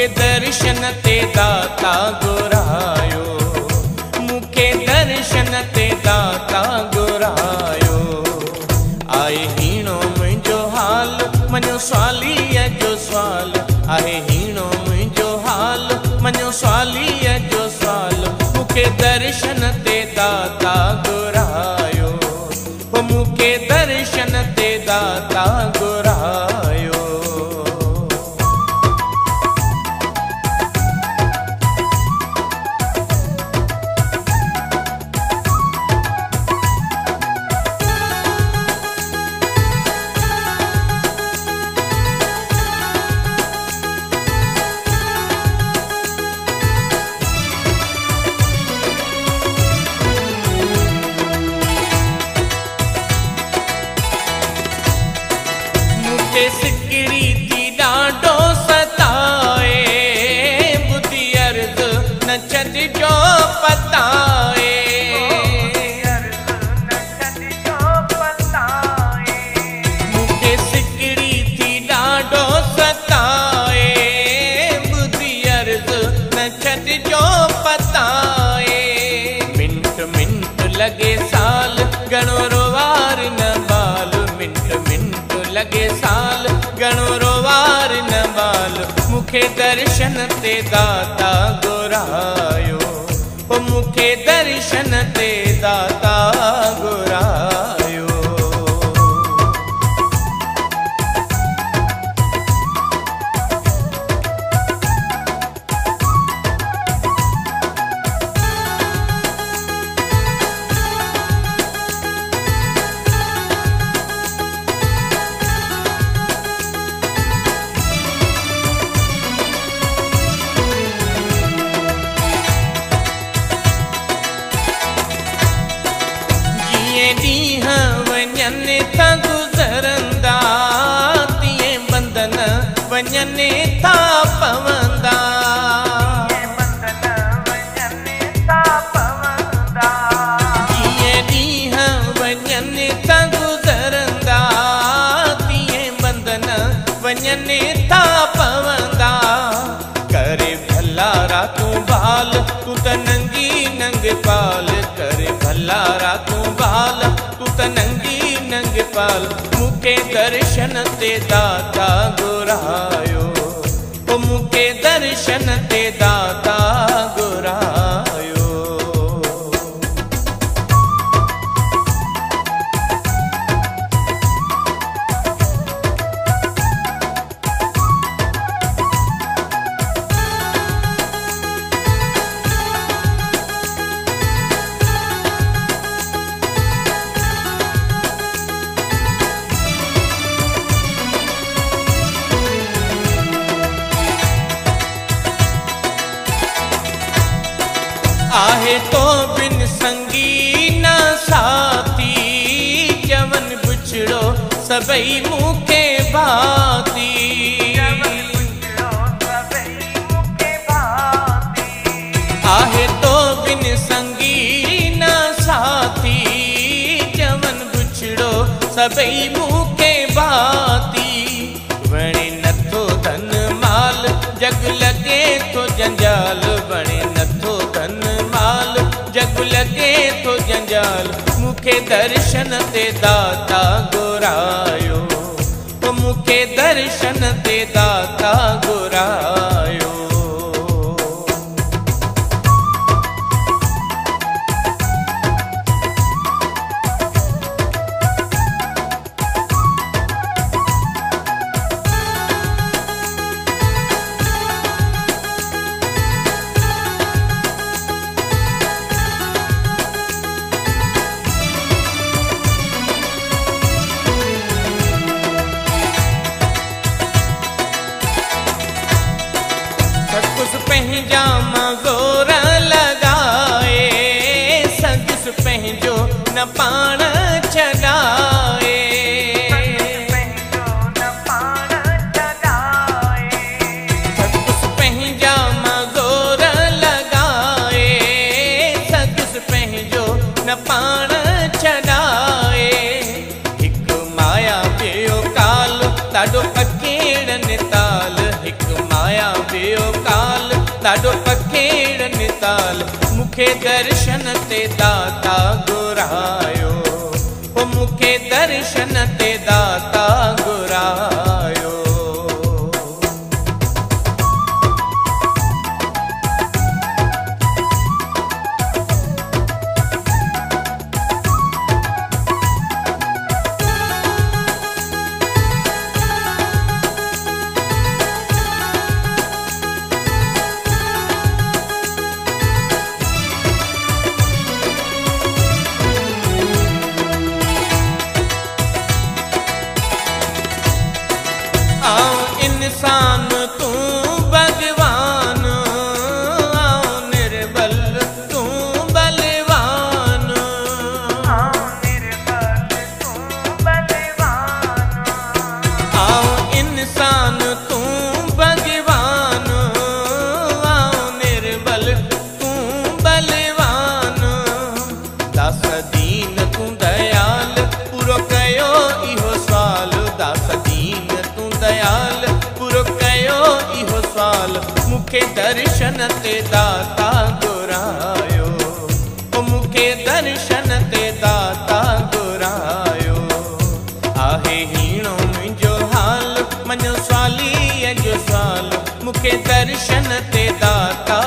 मुखे दर्शन ते दाता घुरायो, मुखे दर्शन ते दाता घुरायो। आए हीणो मुंहिंजो हाल मञो स्वालीअ जो सुवाल, आहे हीणो मुंहिंजो हाल मञो स्वालीअ जो सुवाल। मुखे दर्शन ते दाता घुरायो, मुखे दर्शन ते दाता घुरायो। सिकड़ी थी ॾाढो सताए, बुधी अर्ज़ न छॾिजो पताए। मूंखे सिकड़ी थी ॾाढो सताए, बुधी अर्ज़ न छॾिजो पताए। मिंट मिंट लॻे साल घणो रोवार न बाल, मिंट मिंट लॻे साल घणो रोवार न बाल। मुखे दर्शन ते दाता घुरायो, मुखे दर्शन ते दाता घुरायो। ॾींहं वञनि था गुज़रंदा, तीअं बंधन वञनि था पवंदा। जीअं ॾींहं वञनि था गुज़रंदा, तीअं बंधन वञनि था पवंदा। करे भला रातूं बाल तूं त नंगी नंग पाल, करे भला रातूं बाल तूं त नंगी नंग पाल। मुखे दर्शन ते दाता घुरायो, मुखे दर्शन ते दाता घुरायो। आहे तो बिन संगी न साथी, जवन बुछड़ो सबई मुखे भाती। आहे तो बिन संगी न साथी, जवन बुछड़ो सबई मुखे भाती। वणे नथो धन माल जग लगे तो जंजाल, वणे नथो धन माल जग लगे तो जंजाल। मुखे दर्शन ते दाता घुरायो, मुखे दर्शन ते दाता घुरायो। पंहिंजा मज़ोर लॻाए, सॻिस पंहिंजो न पाण छॾाए। सॻिस पंहिंजा मज़ोर लॻाए, सॻिस पंहिंजो न पाण छॾाए। हिकु माया ॿियो काल ॾाढो अकेड़नि ताल, हिकु माया ॿियो ॾाढो पखेड़ निताल मूंखे दर्शन ते दाता घुरायो, हो मूंखे दर्शन ते दाता घुरायो। इंसान तू भगवान, आओ निर्बल तू बलवान, आओ निर्बल तू बलवान, आओ इंसान तू भगवान, आओ निर्बल तू बलवान। दास दीन तू दयाल पूरो कयो इहो साल, दास दीन तू दयाल पूरो कयो इहो साल मूंखे दर्शन ते दाता घुरायो, ओ मूंखे दर्शन ते दाता घुरायो। आहे हीणो मुंहिंजो हाल मञो सालीअ जो साल मूंखे दर्शन ते दाता